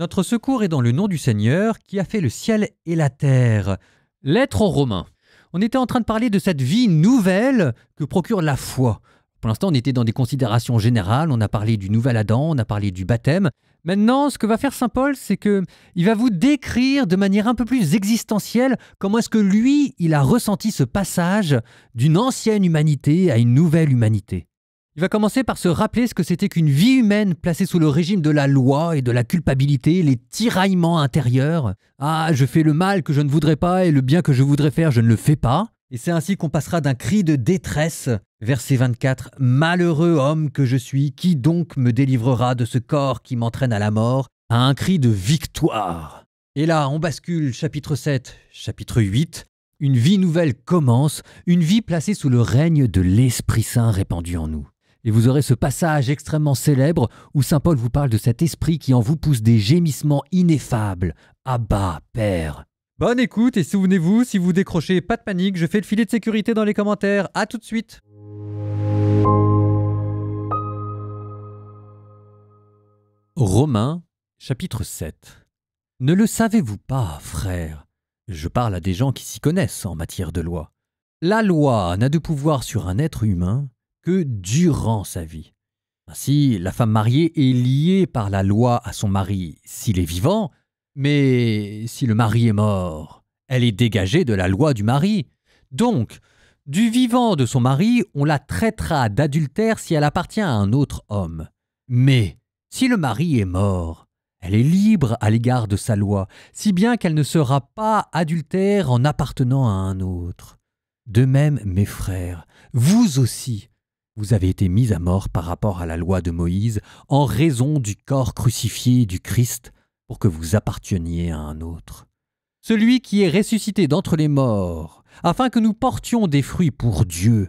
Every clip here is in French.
Notre secours est dans le nom du Seigneur qui a fait le ciel et la terre. Lettre aux Romains. On était en train de parler de cette vie nouvelle que procure la foi. Pour l'instant, on était dans des considérations générales, on a parlé du nouvel Adam, on a parlé du baptême. Maintenant, ce que va faire saint Paul, c'est qu'il va vous décrire de manière un peu plus existentielle comment est-ce que lui, il a ressenti ce passage d'une ancienne humanité à une nouvelle humanité. Il va commencer par se rappeler ce que c'était qu'une vie humaine placée sous le régime de la loi et de la culpabilité, les tiraillements intérieurs. Ah, je fais le mal que je ne voudrais pas et le bien que je voudrais faire, je ne le fais pas. Et c'est ainsi qu'on passera d'un cri de détresse, verset 24, « Malheureux homme que je suis, qui donc me délivrera de ce corps qui m'entraîne à la mort ?» à un cri de victoire. Et là, on bascule, chapitre 7, chapitre 8. Une vie nouvelle commence, une vie placée sous le règne de l'Esprit Saint répandu en nous. Et vous aurez ce passage extrêmement célèbre où saint Paul vous parle de cet esprit qui en vous pousse des gémissements ineffables. Abba, Père. Bonne écoute et souvenez-vous, si vous décrochez, pas de panique, je fais le filet de sécurité dans les commentaires. À tout de suite. Romains, chapitre 7. Ne le savez-vous pas, frères? Je parle à des gens qui s'y connaissent en matière de loi. La loi n'a de pouvoir sur un être humain que durant sa vie. Ainsi, la femme mariée est liée par la loi à son mari s'il est vivant, mais si le mari est mort, elle est dégagée de la loi du mari. Donc, du vivant de son mari, on la traitera d'adultère si elle appartient à un autre homme. Mais si le mari est mort, elle est libre à l'égard de sa loi, si bien qu'elle ne sera pas adultère en appartenant à un autre. De même, mes frères, vous aussi, vous avez été mis à mort par rapport à la loi de Moïse en raison du corps crucifié du Christ pour que vous apparteniez à un autre. Celui qui est ressuscité d'entre les morts, afin que nous portions des fruits pour Dieu.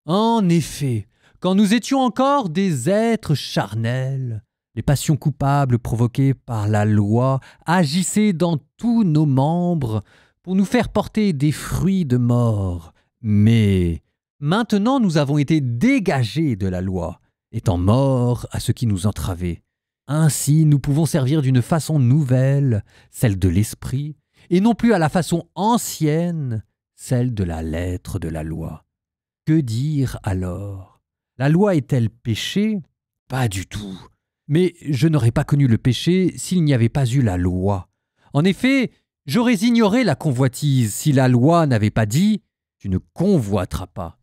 En effet, quand nous étions encore des êtres charnels, les passions coupables provoquées par la loi agissaient dans tous nos membres pour nous faire porter des fruits de mort. Mais maintenant nous avons été dégagés de la loi, étant morts à ce qui nous entravait. Ainsi nous pouvons servir d'une façon nouvelle, celle de l'esprit, et non plus à la façon ancienne, celle de la lettre de la loi. Que dire alors? La loi est-elle péché? Pas du tout. Mais je n'aurais pas connu le péché s'il n'y avait pas eu la loi. En effet, j'aurais ignoré la convoitise si la loi n'avait pas dit « Tu ne convoiteras pas ».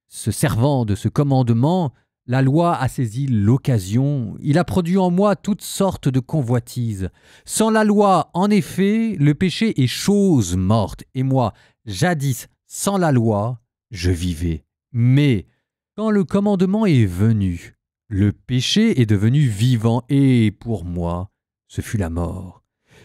Se servant de ce commandement, la loi a saisi l'occasion, il a produit en moi toutes sortes de convoitises. Sans la loi, en effet, le péché est chose morte, et moi, jadis, sans la loi, je vivais. Mais quand le commandement est venu, le péché est devenu vivant, et pour moi, ce fut la mort.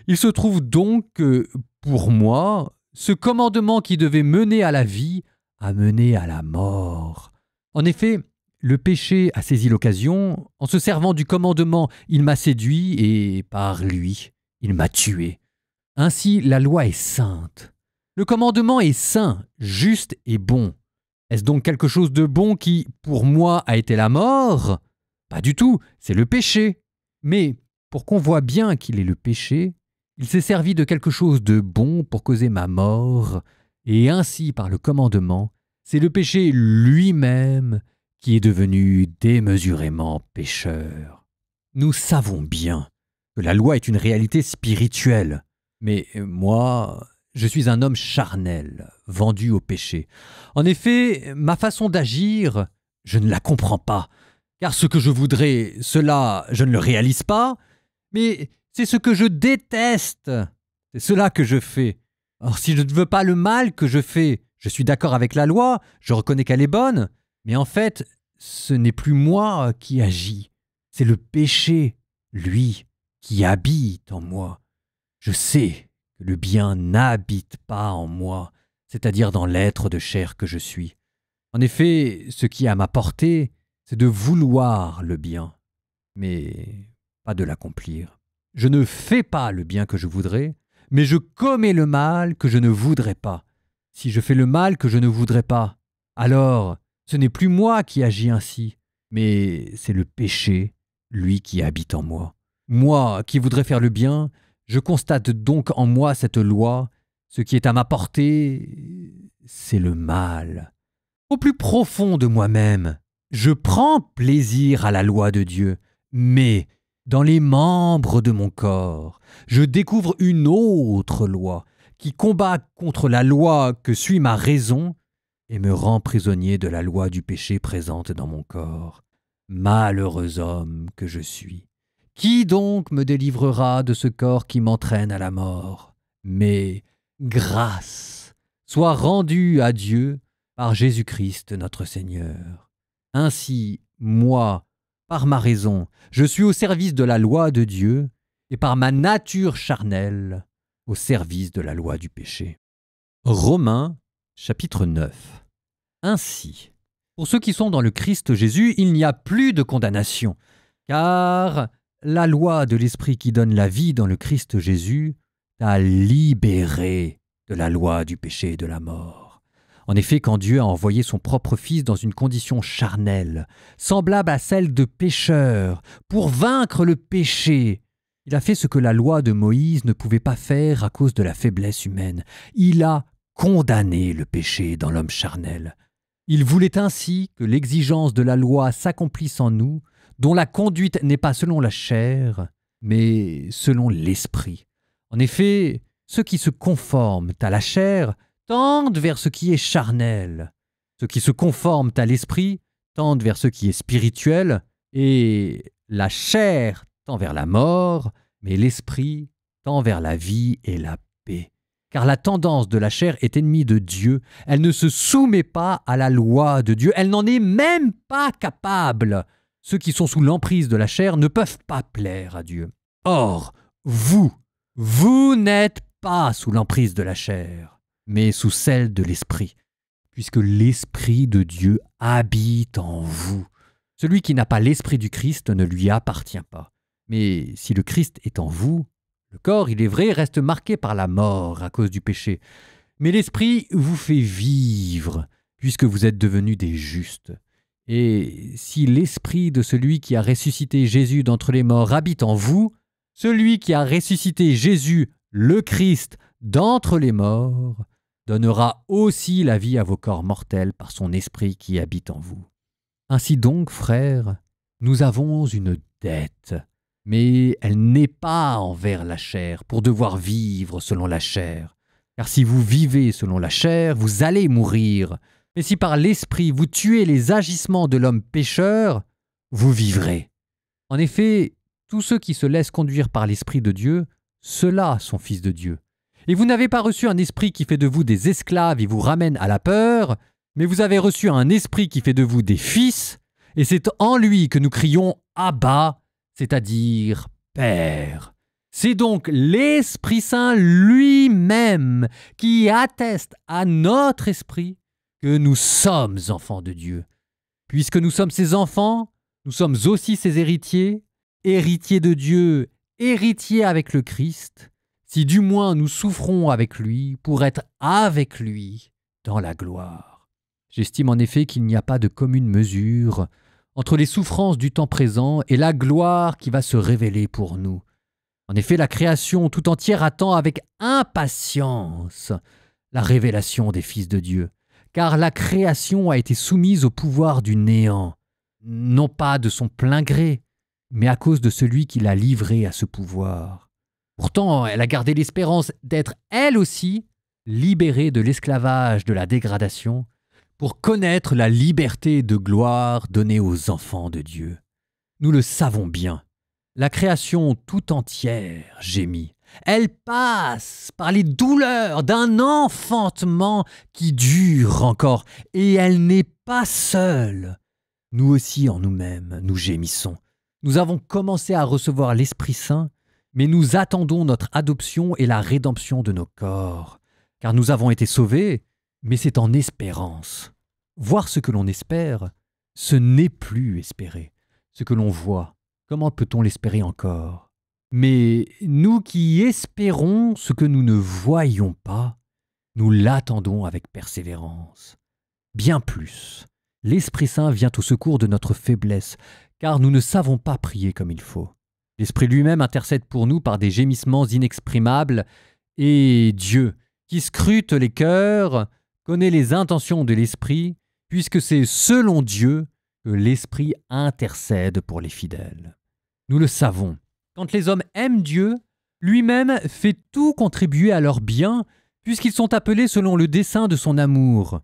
Il se trouve donc que, pour moi, ce commandement qui devait mener à la vie a mené à la mort. En effet, le péché a saisi l'occasion, en se servant du commandement, il m'a séduit et, par lui, il m'a tué. Ainsi, la loi est sainte. Le commandement est saint, juste et bon. Est-ce donc quelque chose de bon qui, pour moi, a été la mort? Pas du tout, c'est le péché. Mais, pour qu'on voit bien qu'il est le péché, il s'est servi de quelque chose de bon pour causer ma mort, et ainsi, par le commandement, c'est le péché lui-même qui est devenu démesurément pécheur. Nous savons bien que la loi est une réalité spirituelle, mais moi, je suis un homme charnel, vendu au péché. En effet, ma façon d'agir, je ne la comprends pas, car ce que je voudrais, cela, je ne le réalise pas, mais c'est ce que je déteste, c'est cela que je fais. Or, si je ne veux pas le mal que je fais, je suis d'accord avec la loi, je reconnais qu'elle est bonne, mais en fait, ce n'est plus moi qui agis, c'est le péché, lui, qui habite en moi. Je sais que le bien n'habite pas en moi, c'est-à-dire dans l'être de chair que je suis. En effet, ce qui est à ma portée, c'est de vouloir le bien, mais pas de l'accomplir. Je ne fais pas le bien que je voudrais, mais je commets le mal que je ne voudrais pas. Si je fais le mal que je ne voudrais pas, alors ce n'est plus moi qui agis ainsi, mais c'est le péché, lui qui habite en moi. Moi, qui voudrais faire le bien, je constate donc en moi cette loi. Ce qui est à ma portée, c'est le mal. Au plus profond de moi-même, je prends plaisir à la loi de Dieu, mais dans les membres de mon corps, je découvre une autre loi qui combat contre la loi que suit ma raison et me rend prisonnier de la loi du péché présente dans mon corps. Malheureux homme que je suis! Qui donc me délivrera de ce corps qui m'entraîne à la mort? Mais grâce soit rendue à Dieu par Jésus-Christ notre Seigneur. Ainsi, moi, par ma raison, je suis au service de la loi de Dieu, et par ma nature charnelle, au service de la loi du péché. Romains, chapitre 9. Ainsi, pour ceux qui sont dans le Christ Jésus, il n'y a plus de condamnation, car la loi de l'Esprit qui donne la vie dans le Christ Jésus t'a libéré de la loi du péché et de la mort. En effet, quand Dieu a envoyé son propre Fils dans une condition charnelle, semblable à celle de pécheur, pour vaincre le péché, il a fait ce que la loi de Moïse ne pouvait pas faire à cause de la faiblesse humaine. Il a condamné le péché dans l'homme charnel. Il voulait ainsi que l'exigence de la loi s'accomplisse en nous, dont la conduite n'est pas selon la chair, mais selon l'esprit. En effet, ceux qui se conforment à la chair tendent vers ce qui est charnel. Ceux qui se conforment à l'esprit tendent vers ce qui est spirituel, et la chair tend vers la mort, mais l'esprit tend vers la vie et la paix. Car la tendance de la chair est ennemie de Dieu, elle ne se soumet pas à la loi de Dieu, elle n'en est même pas capable. Ceux qui sont sous l'emprise de la chair ne peuvent pas plaire à Dieu. Or, vous n'êtes pas sous l'emprise de la chair, mais sous celle de l'esprit, puisque l'Esprit de Dieu habite en vous. Celui qui n'a pas l'Esprit du Christ ne lui appartient pas. Mais si le Christ est en vous, le corps, il est vrai, reste marqué par la mort à cause du péché. Mais l'Esprit vous fait vivre, puisque vous êtes devenus des justes. Et si l'Esprit de celui qui a ressuscité Jésus d'entre les morts habite en vous, celui qui a ressuscité Jésus, le Christ, d'entre les morts, donnera aussi la vie à vos corps mortels par son Esprit qui habite en vous. Ainsi donc, frères, nous avons une dette, mais elle n'est pas envers la chair, pour devoir vivre selon la chair. Car si vous vivez selon la chair, vous allez mourir. Mais si par l'Esprit vous tuez les agissements de l'homme pécheur, vous vivrez. En effet, tous ceux qui se laissent conduire par l'Esprit de Dieu, ceux-là sont fils de Dieu. Et vous n'avez pas reçu un esprit qui fait de vous des esclaves et vous ramène à la peur, mais vous avez reçu un esprit qui fait de vous des fils, et c'est en lui que nous crions « Abba », c'est-à-dire « Père ». C'est donc l'Esprit Saint lui-même qui atteste à notre esprit que nous sommes enfants de Dieu. Puisque nous sommes ses enfants, nous sommes aussi ses héritiers, héritiers de Dieu, héritiers avec le Christ, si du moins nous souffrons avec lui pour être avec lui dans la gloire. J'estime en effet qu'il n'y a pas de commune mesure entre les souffrances du temps présent et la gloire qui va se révéler pour nous. En effet, la création tout entière attend avec impatience la révélation des fils de Dieu, car la création a été soumise au pouvoir du néant, non pas de son plein gré, mais à cause de celui qui l'a livrée à ce pouvoir. Pourtant, elle a gardé l'espérance d'être, elle aussi, libérée de l'esclavage de la dégradation, pour connaître la liberté de gloire donnée aux enfants de Dieu. Nous le savons bien, la création tout entière gémit. Elle passe par les douleurs d'un enfantement qui dure encore, et elle n'est pas seule. Nous aussi en nous-mêmes, nous gémissons. Nous avons commencé à recevoir l'Esprit Saint, mais nous attendons notre adoption et la rédemption de nos corps. Car nous avons été sauvés, mais c'est en espérance. Voir ce que l'on espère, ce n'est plus espérer. Ce que l'on voit, comment peut-on l'espérer encore? Mais nous qui espérons ce que nous ne voyons pas, nous l'attendons avec persévérance. Bien plus, l'Esprit Saint vient au secours de notre faiblesse, car nous ne savons pas prier comme il faut. L'Esprit lui-même intercède pour nous par des gémissements inexprimables, et Dieu, qui scrute les cœurs, connaît les intentions de l'Esprit, puisque c'est selon Dieu que l'Esprit intercède pour les fidèles. Nous le savons, quand les hommes aiment Dieu, lui-même fait tout contribuer à leur bien, puisqu'ils sont appelés selon le dessein de son amour.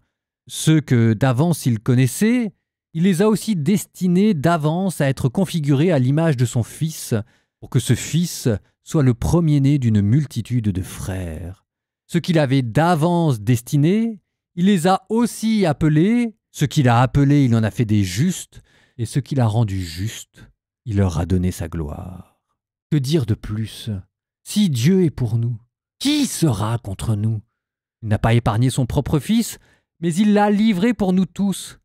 Ceux que d'avance il connaissait, il les a aussi destinés d'avance à être configurés à l'image de son Fils, pour que ce Fils soit le premier-né d'une multitude de frères. Ceux qu'il avait d'avance destinés, il les a aussi appelés. Ceux qu'il a appelés, il en a fait des justes, et ceux qu'il a rendus justes, il leur a donné sa gloire. Que dire de plus? Si Dieu est pour nous, qui sera contre nous? Il n'a pas épargné son propre Fils, mais il l'a livré pour nous tous.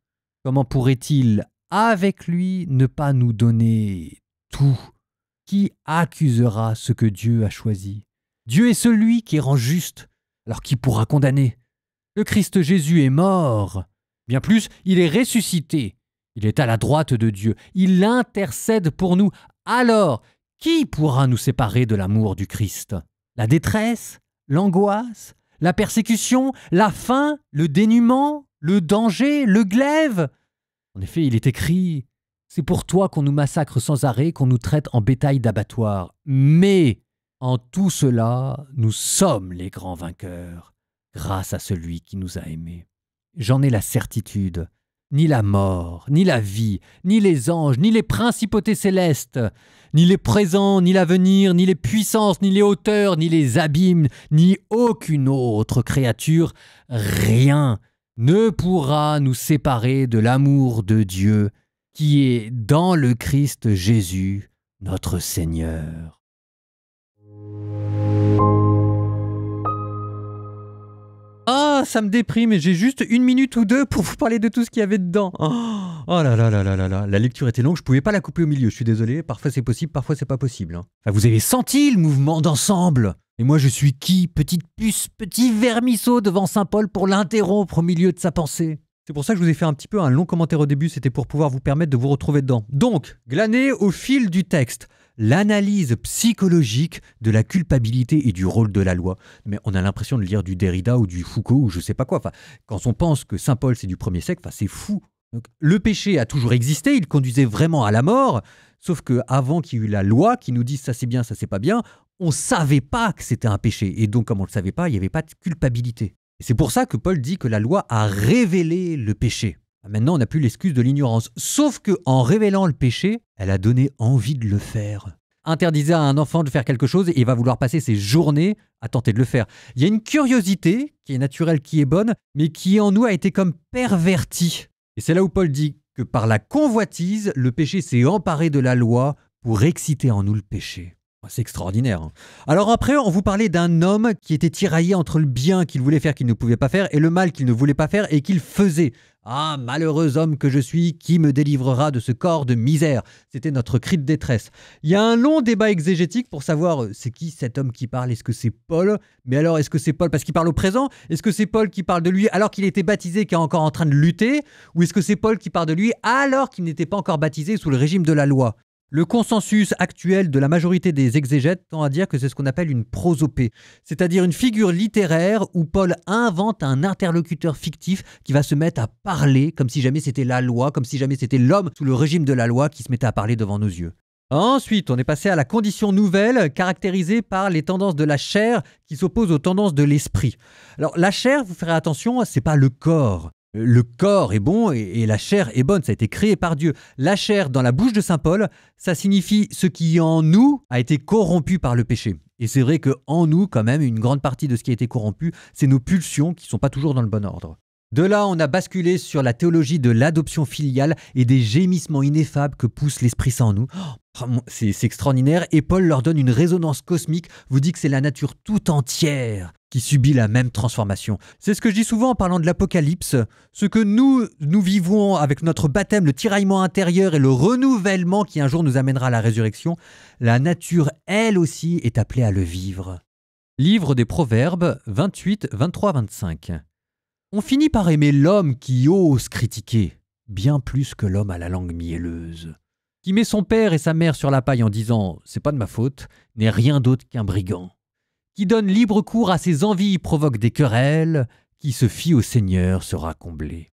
Comment pourrait-il, avec lui, ne pas nous donner tout? Qui accusera ce que Dieu a choisi? Dieu est celui qui rend juste, alors qui pourra condamner? Le Christ Jésus est mort. Bien plus, il est ressuscité. Il est à la droite de Dieu. Il intercède pour nous. Alors, qui pourra nous séparer de l'amour du Christ? La détresse? L'angoisse? La persécution? La faim? Le dénuement? Le danger? Le glaive? En effet, il est écrit: « C'est pour toi qu'on nous massacre sans arrêt, qu'on nous traite en bétail d'abattoir. Mais en tout cela, nous sommes les grands vainqueurs, grâce à celui qui nous a aimés. » J'en ai la certitude. Ni la mort, ni la vie, ni les anges, ni les principautés célestes, ni les présents, ni l'avenir, ni les puissances, ni les hauteurs, ni les abîmes, ni aucune autre créature, rien ne pourra nous séparer de l'amour de Dieu qui est dans le Christ Jésus, notre Seigneur. Ah, ça me déprime et j'ai juste 1 minute ou 2 pour vous parler de tout ce qu'il y avait dedans. Oh là là là là là là. La lecture était longue, je pouvais pas la couper au milieu, je suis désolé. Parfois c'est possible, parfois c'est pas possible. Enfin, vous avez senti le mouvement d'ensemble. Et moi je suis qui? Petite puce, petit vermisseau devant Saint Paul pour l'interrompre au milieu de sa pensée. C'est pour ça que je vous ai fait un petit peu un long commentaire au début, c'était pour pouvoir vous permettre de vous retrouver dedans. Donc, glaner au fil du texte l'analyse psychologique de la culpabilité et du rôle de la loi. Mais on a l'impression de lire du Derrida ou du Foucault ou je sais pas quoi. Enfin, quand on pense que Saint Paul c'est du 1er siècle, enfin, c'est fou. Donc, le péché a toujours existé, il conduisait vraiment à la mort, sauf qu'avant qu'il y ait eu la loi qui nous dise ça c'est bien, ça c'est pas bien, on savait pas que c'était un péché. Et donc comme on le savait pas, il n'y avait pas de culpabilité. Et c'est pour ça que Paul dit que la loi a révélé le péché. Maintenant, on n'a plus l'excuse de l'ignorance. Sauf qu'en révélant le péché, elle a donné envie de le faire. Interdisez à un enfant de faire quelque chose et il va vouloir passer ses journées à tenter de le faire. Il y a une curiosité qui est naturelle, qui est bonne, mais qui en nous a été comme pervertie. Et c'est là où Paul dit que par la convoitise, le péché s'est emparé de la loi pour exciter en nous le péché. C'est extraordinaire. Alors après, on vous parlait d'un homme qui était tiraillé entre le bien qu'il voulait faire qu'il ne pouvait pas faire et le mal qu'il ne voulait pas faire et qu'il faisait. Ah, malheureux homme que je suis, qui me délivrera de ce corps de misère? C'était notre cri de détresse. Il y a un long débat exégétique pour savoir c'est qui cet homme qui parle. Est-ce que c'est Paul? Mais alors, est-ce que c'est Paul parce qu'il parle au présent? Est-ce que c'est Paul qui parle de lui alors qu'il était baptisé, qui est encore en train de lutter? Ou est-ce que c'est Paul qui parle de lui alors qu'il n'était pas encore baptisé sous le régime de la loi? Le consensus actuel de la majorité des exégètes tend à dire que c'est ce qu'on appelle une prosopée, c'est-à-dire une figure littéraire où Paul invente un interlocuteur fictif qui va se mettre à parler comme si jamais c'était la loi, comme si jamais c'était l'homme sous le régime de la loi qui se mettait à parler devant nos yeux. Ensuite, on est passé à la condition nouvelle caractérisée par les tendances de la chair qui s'opposent aux tendances de l'esprit. Alors la chair, vous ferez attention, c'est pas le corps. Le corps est bon et la chair est bonne, ça a été créé par Dieu. La chair, dans la bouche de saint Paul, ça signifie ce qui en nous a été corrompu par le péché. Et c'est vrai qu'en nous, quand même, une grande partie de ce qui a été corrompu, c'est nos pulsions qui ne sont pas toujours dans le bon ordre. De là, on a basculé sur la théologie de l'adoption filiale et des gémissements ineffables que pousse l'Esprit Saint en nous. C'est extraordinaire. Et Paul leur donne une résonance cosmique, vous dit que c'est la nature tout entière qui subit la même transformation. C'est ce que je dis souvent en parlant de l'Apocalypse. Ce que nous vivons avec notre baptême, le tiraillement intérieur et le renouvellement qui un jour nous amènera à la résurrection, la nature, elle aussi, est appelée à le vivre. Livre des Proverbes 28, 23, 25. On finit par aimer l'homme qui ose critiquer, bien plus que l'homme à la langue mielleuse. Qui met son père et sa mère sur la paille en disant « c'est pas de ma faute » n'est rien d'autre qu'un brigand. Qui donne libre cours à ses envies provoque des querelles, qui se fie au Seigneur sera comblé.